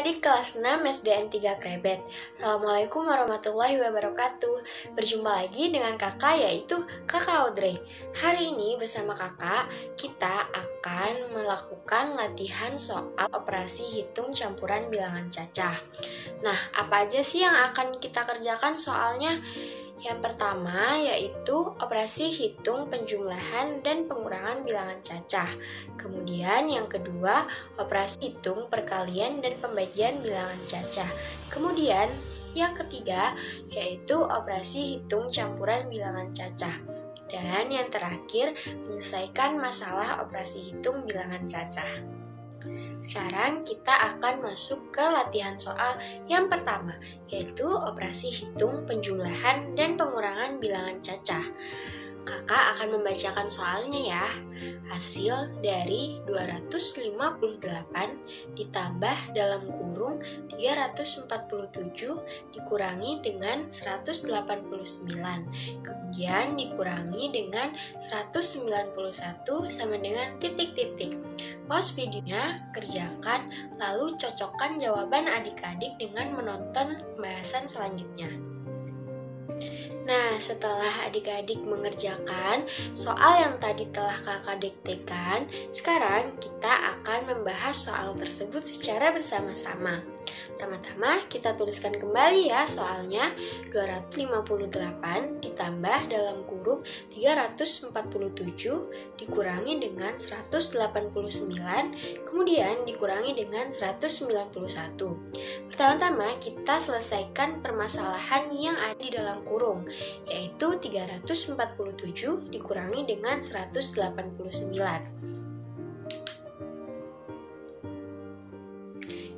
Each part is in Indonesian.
Adik-adik kelas 6 SDN 3 Krebet. Assalamualaikum warahmatullahi wabarakatuh. Berjumpa lagi dengan kakak, yaitu kakak Audrey. Hari ini bersama kakak, kita akan melakukan latihan soal operasi hitung campuran bilangan cacah. Nah, apa aja sih yang akan kita kerjakan soalnya? Yang pertama yaitu operasi hitung penjumlahan dan pengurangan bilangan cacah. Kemudian yang kedua, operasi hitung perkalian dan pembagian bilangan cacah. Kemudian yang ketiga yaitu operasi hitung campuran bilangan cacah. Dan yang terakhir, menyelesaikan masalah operasi hitung bilangan cacah. Sekarang kita akan masuk ke latihan soal yang pertama, yaitu operasi hitung penjumlahan dan pengurangan bilangan cacah. Kakak akan membacakan soalnya ya. Hasil dari 258 ditambah dalam kurung 347 dikurangi dengan 189, kemudian dikurangi dengan 191 sama dengan titik-titik. Pause videonya, kerjakan, lalu cocokkan jawaban adik-adik dengan menonton pembahasan selanjutnya. Nah, setelah adik-adik mengerjakan soal yang tadi telah kakak diktekan, sekarang kita akan membahas soal tersebut secara bersama-sama. Pertama-tama kita tuliskan kembali ya soalnya. 258 ditambah dalam kurung 347 dikurangi dengan 189, kemudian dikurangi dengan 191. Pertama-tama kita selesaikan permasalahan yang ada di dalam kurung, yaitu 347 dikurangi dengan 189.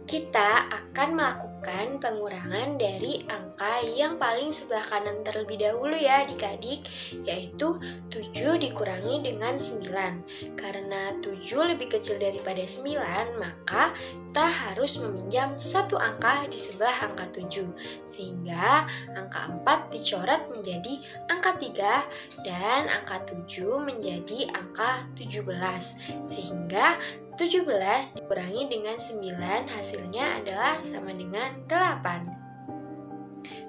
Kita akan melakukan pengurangan dari angka yang paling sebelah kanan terlebih dahulu ya adik-adik, yaitu 7 dikurangi dengan 9. Karena 7 lebih kecil daripada 9, maka kita harus meminjam satu angka di sebelah angka 7, sehingga angka 4 dicoret menjadi angka 3 dan angka 7 menjadi angka 17, sehingga 17 dikurangi dengan 9 hasilnya adalah sama dengan 8.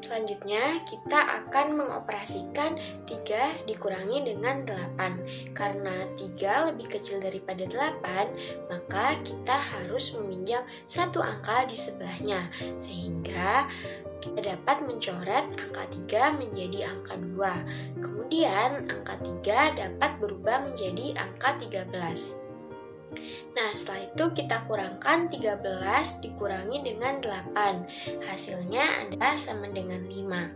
Selanjutnya kita akan mengoperasikan 3 dikurangi dengan 8. Karena 3 lebih kecil daripada 8, maka kita harus meminjam satu angka di sebelahnya, sehingga kita dapat mencoret angka 3 menjadi angka 2. Kemudian angka 3 dapat berubah menjadi angka 13. Nah, setelah itu kita kurangkan 13 dikurangi dengan 8. Hasilnya adalah sama dengan 5.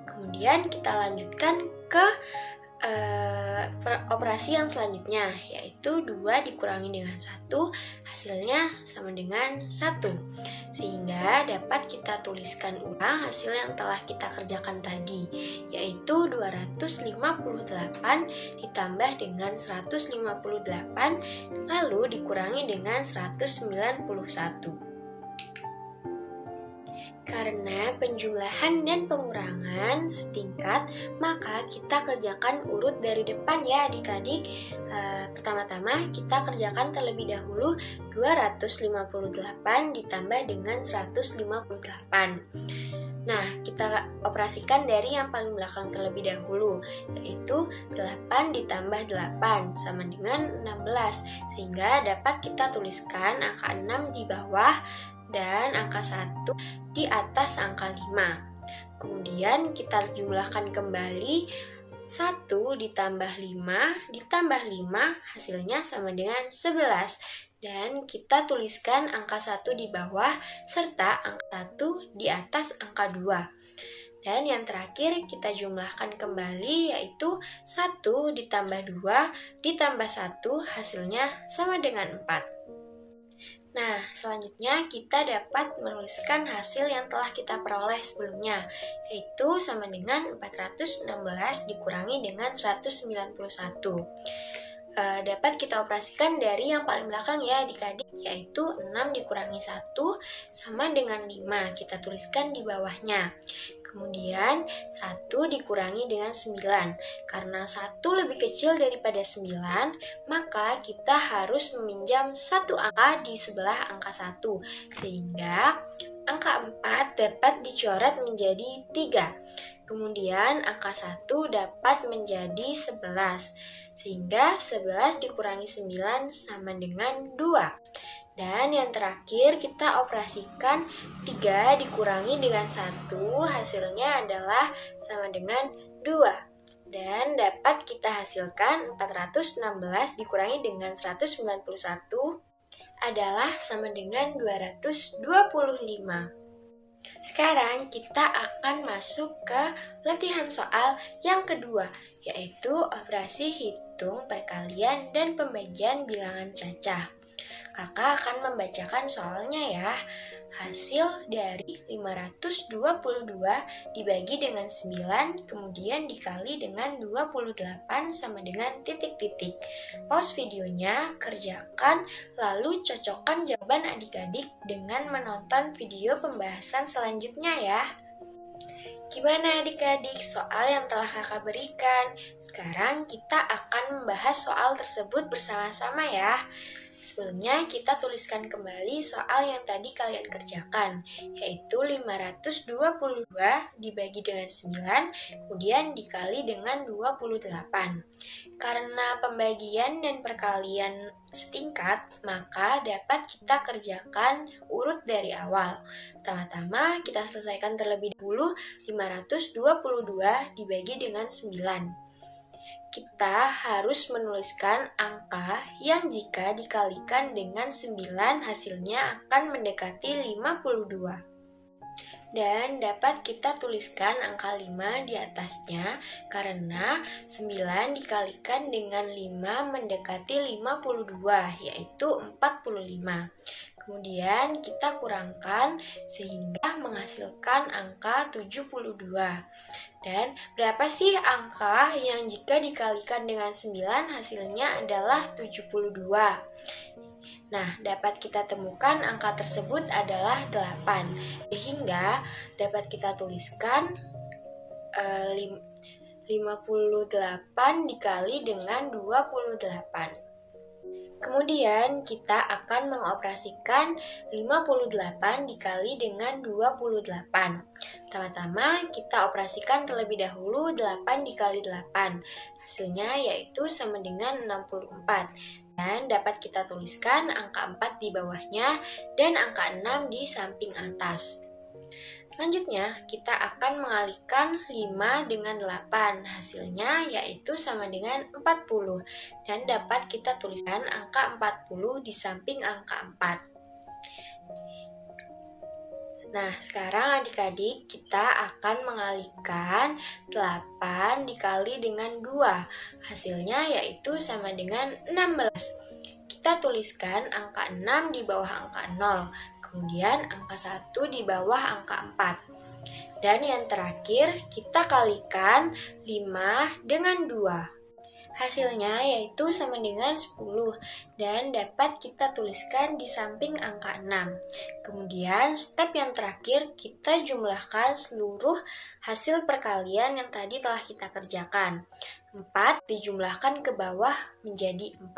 Kemudian kita lanjutkan ke operasi yang selanjutnya, yaitu 2 dikurangi dengan 1, hasilnya sama dengan 1. Sehingga dapat kita tuliskan ulang hasil yang telah kita kerjakan tadi, yaitu 258 ditambah dengan 158 lalu dikurangi dengan 191. Karena penjumlahan dan pengurangan setingkat, maka kita kerjakan urut dari depan ya adik-adik. Pertama-tama kita kerjakan terlebih dahulu 258 ditambah dengan 158. Nah, kita operasikan dari yang paling belakang terlebih dahulu, yaitu 8 ditambah 8 sama dengan 16, sehingga dapat kita tuliskan angka 6 di bawah dan angka 1 di atas angka 5. Kemudian kita jumlahkan kembali 1 ditambah 5 ditambah 5 hasilnya sama dengan 11. Dan kita tuliskan angka 1 di bawah serta angka 1 di atas angka 2. Dan yang terakhir kita jumlahkan kembali, yaitu 1 ditambah 2 ditambah 1 hasilnya sama dengan 4. Nah, selanjutnya kita dapat menuliskan hasil yang telah kita peroleh sebelumnya, yaitu sama dengan 416 dikurangi dengan 191. dapat kita operasikan dari yang paling belakang ya adik-adik, yaitu 6 dikurangi 1 sama dengan 5. Kita tuliskan di bawahnya. Kemudian 1 dikurangi dengan 9. Karena 1 lebih kecil daripada 9, maka kita harus meminjam satu angka di sebelah angka 1. Sehingga angka 4 dapat dicoret menjadi 3. Kemudian angka 1 dapat menjadi 11. Sehingga 11 dikurangi 9 sama dengan 2. Dan yang terakhir kita operasikan 3 dikurangi dengan 1, hasilnya adalah sama dengan 2. Dan dapat kita hasilkan 416 dikurangi dengan 191 adalah sama dengan 225. Sekarang kita akan masuk ke latihan soal yang kedua, yaitu operasi hitung, perkalian, dan pembagian bilangan cacah. Kakak akan membacakan soalnya ya. Hasil dari 522 dibagi dengan 9, kemudian dikali dengan 28 sama dengan titik-titik. Pause videonya, kerjakan, lalu cocokkan jawaban adik-adik dengan menonton video pembahasan selanjutnya ya. Gimana adik-adik soal yang telah kakak berikan? Sekarang kita akan membahas soal tersebut bersama-sama ya. Sebelumnya kita tuliskan kembali soal yang tadi kalian kerjakan, yaitu 522 dibagi dengan 9, kemudian dikali dengan 28. Karena pembagian dan perkalian setingkat, maka dapat kita kerjakan urut dari awal. Pertama-tama kita selesaikan terlebih dahulu 522 dibagi dengan 9. Kita harus menuliskan angka yang jika dikalikan dengan 9 hasilnya akan mendekati 52. Dan dapat kita tuliskan angka 5 di atasnya karena 9 dikalikan dengan 5 mendekati 52, yaitu 45. Kemudian kita kurangkan sehingga menghasilkan angka 72. Dan berapa sih angka yang jika dikalikan dengan 9 hasilnya adalah 72? Nah, dapat kita temukan angka tersebut adalah 8. Sehingga dapat kita tuliskan 58 dikali dengan 28. Kemudian kita akan mengoperasikan 58 dikali dengan 28. Pertama-tama kita operasikan terlebih dahulu 8 dikali 8. Hasilnya yaitu sama dengan 64. Dan dapat kita tuliskan angka 4 di bawahnya dan angka 6 di samping atas. Selanjutnya, kita akan mengalihkan 5 dengan 8. Hasilnya yaitu sama dengan 40. Dan dapat kita tuliskan angka 40 di samping angka 4. Nah, sekarang adik-adik kita akan mengalihkan 8 dikali dengan 2. Hasilnya yaitu sama dengan 16. Kita tuliskan angka 6 di bawah angka 0. Kemudian angka 1 di bawah angka 4. Dan yang terakhir kita kalikan 5 dengan 2. Hasilnya yaitu sama dengan 10 dan dapat kita tuliskan di samping angka 6. Kemudian step yang terakhir kita jumlahkan seluruh hasil perkalian yang tadi telah kita kerjakan. 4 dijumlahkan ke bawah menjadi 4.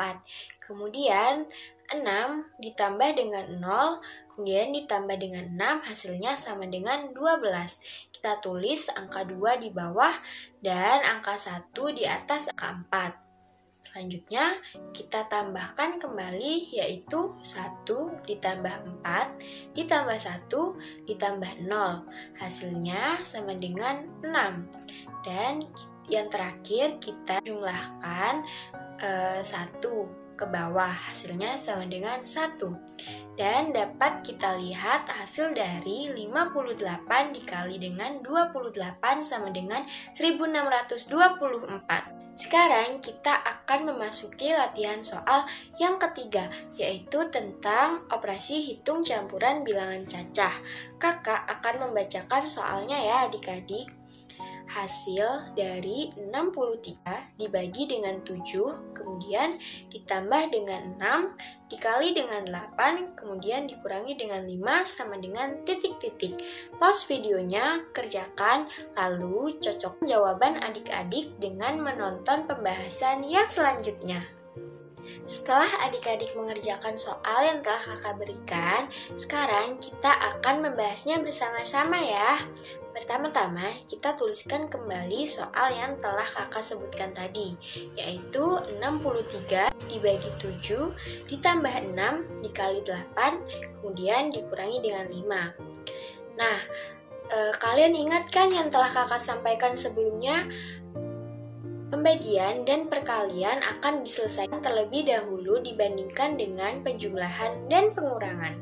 Kemudian 6 ditambah dengan 0, kemudian ditambah dengan 6, hasilnya sama dengan 12. Kita tulis angka 2 di bawah dan angka 1 di atas angka 4. Selanjutnya, kita tambahkan kembali yaitu 1 ditambah 4 ditambah 1 ditambah 0. Hasilnya sama dengan 6. Dan yang terakhir kita jumlahkan 1 ke bawah, hasilnya sama dengan 1. Dan dapat kita lihat hasil dari 58 dikali dengan 28 sama dengan 1624. Sekarang kita akan memasuki latihan soal yang ketiga, yaitu tentang operasi hitung campuran bilangan cacah. Kakak akan membacakan soalnya ya adik-adik. hasil dari 63 dibagi dengan 7, kemudian ditambah dengan 6, dikali dengan 8, kemudian dikurangi dengan 5 sama dengan titik-titik. Pause videonya, kerjakan, lalu cocok jawaban adik-adik dengan menonton pembahasan yang selanjutnya. Setelah adik-adik mengerjakan soal yang telah kakak berikan, sekarang kita akan membahasnya bersama-sama ya. Pertama-tama, kita tuliskan kembali soal yang telah kakak sebutkan tadi, yaitu 63 dibagi 7, ditambah 6, dikali 8, kemudian dikurangi dengan 5. Nah, kalian ingat kan yang telah kakak sampaikan sebelumnya? Pembagian dan perkalian akan diselesaikan terlebih dahulu dibandingkan dengan penjumlahan dan pengurangan.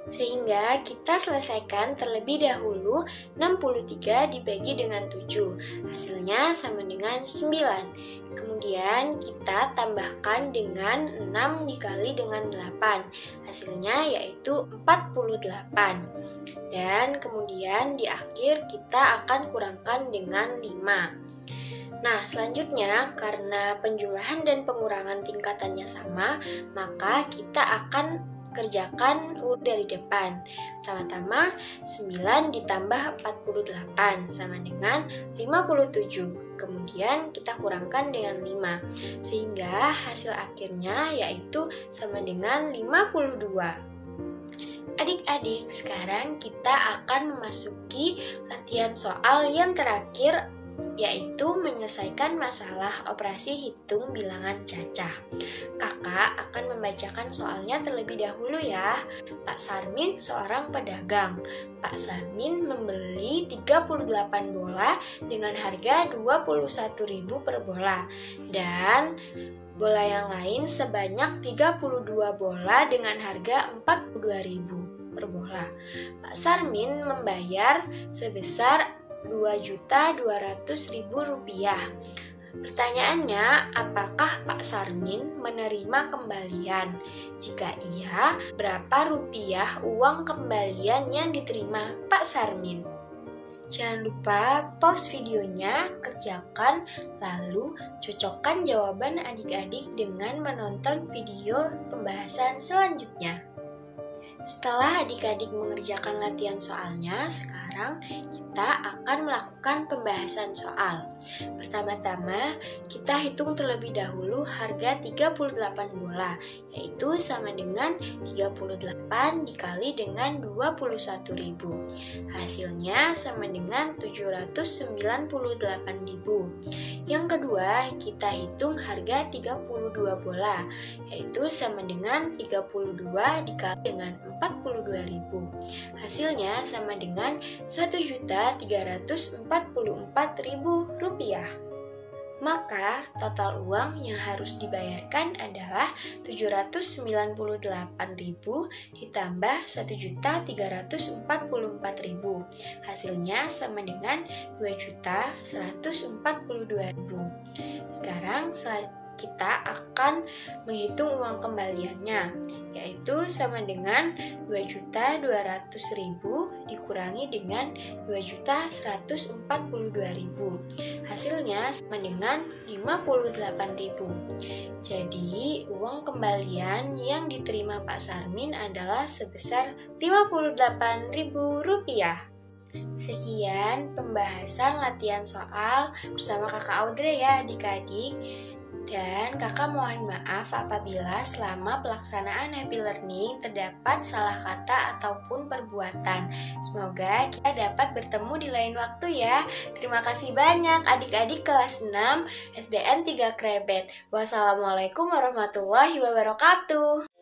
Sehingga kita selesaikan terlebih dahulu 63 dibagi dengan 7, hasilnya sama dengan 9. Kemudian kita tambahkan dengan 6 dikali dengan 8, hasilnya yaitu 48. Dan kemudian di akhir kita akan kurangkan dengan 5. Nah, selanjutnya karena penjumlahan dan pengurangan tingkatannya sama, maka kita akan kerjakan urut dari depan. Pertama-tama 9 ditambah 48 sama dengan 57. Kemudian kita kurangkan dengan 5. Sehingga hasil akhirnya yaitu sama dengan 52. Adik-adik, sekarang kita akan memasuki latihan soal yang terakhir, yaitu menyelesaikan masalah operasi hitung bilangan cacah. Kakak akan membacakan soalnya terlebih dahulu ya. Pak Sarmin seorang pedagang. Pak Sarmin membeli 38 bola dengan harga 21.000 per bola. Dan bola yang lain sebanyak 32 bola dengan harga 42.000 per bola. Pak Sarmin membayar sebesar Rp2.200.000. Pertanyaannya, apakah Pak Sarmin menerima kembalian? Jika iya, berapa rupiah uang kembalian yang diterima Pak Sarmin? Jangan lupa pause videonya, kerjakan, lalu cocokkan jawaban adik-adik dengan menonton video pembahasan selanjutnya. Setelah adik-adik mengerjakan latihan soalnya, sekarang kita akan melakukan pembahasan soal. Pertama-tama, kita hitung terlebih dahulu harga 38 bola, yaitu sama dengan 38 dikali dengan 21.000. Hasilnya sama dengan 798.000. Yang kedua, kita hitung harga 32 bola, yaitu sama dengan 32 dikali dengan 42.000. Hasilnya sama dengan Rp1.344.000. Maka total uang yang harus dibayarkan adalah 798.000 ditambah 1.344.000. Hasilnya sama dengan 2.142.000. Sekarang kita akan menghitung uang kembaliannya, yaitu sama dengan 2.200.000 dikurangi dengan 2.142.000. Hasilnya sama dengan 58.000. Jadi, uang kembalian yang diterima Pak Sarmin adalah sebesar Rp58.000. Sekian pembahasan latihan soal bersama Kakak Audrey ya adik-adik. Dan kakak mohon maaf apabila selama pelaksanaan happy learning terdapat salah kata ataupun perbuatan. Semoga kita dapat bertemu di lain waktu ya. Terima kasih banyak adik-adik kelas 6 SDN 3 Krebet. Wassalamualaikum warahmatullahi wabarakatuh.